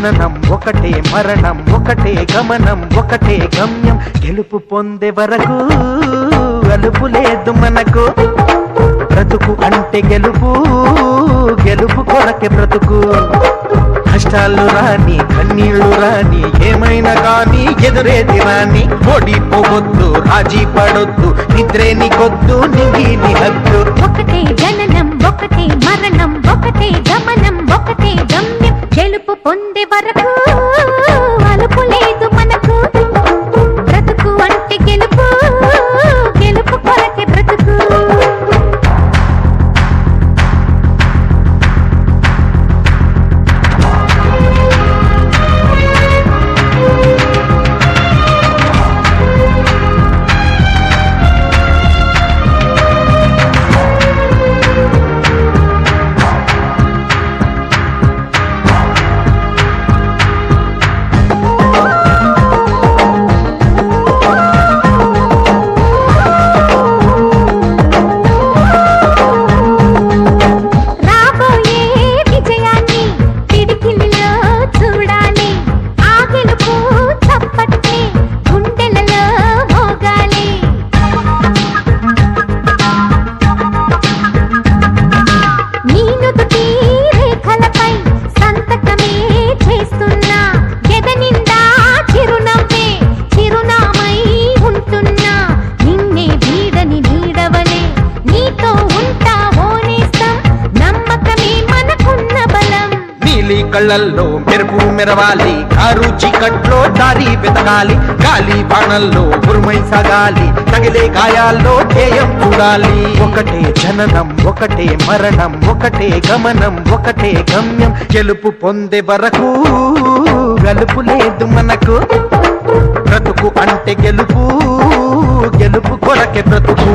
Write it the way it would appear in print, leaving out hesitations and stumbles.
జననం ఒకటే మరణం ఒకటే గమనం ఒకటే గమ్యం గెలుపు పొందే వరకు అలుపు లేదు మనకు బ్రతుకు అంటే గెలుపు గెలుపు కొరకే బ్రతుకు కష్టాలు రాని కన్నీళ్లు రాని ఏమైనా కానీ ఎదురేది రాని ఓడిపోవద్దు రాజీ పడొద్దు నిద్రే నీకొద్దు నింగి హద్దు ఒకటే జననం ఒకటే మరణం ఒకటే గమనం ఒకటే గమ్యం గెలుపు పొందే వరకు అలుపు లేదు మనకు బ్రతుకు అంటే గెలుపు గెలుపు కొరకే బ్రతుకు కళ్ళల్లో మెరుపు మెరవాలి కారు చీకట్లో దారి వెతకాలి గాలి బాణల్లో ఉరుమై సాగాలి తగిలే గాయాల్లో ధ్యేయం చూడాలి ఒకటే జననం ఒకటే మరణం ఒకటే గమనం ఒకటే గమ్యం గెలుపు పొందే వరకు గలుపు లేదు మనకు బ్రతుకు అంటే గెలుపు గెలుపు కొరకే బ్రతుకు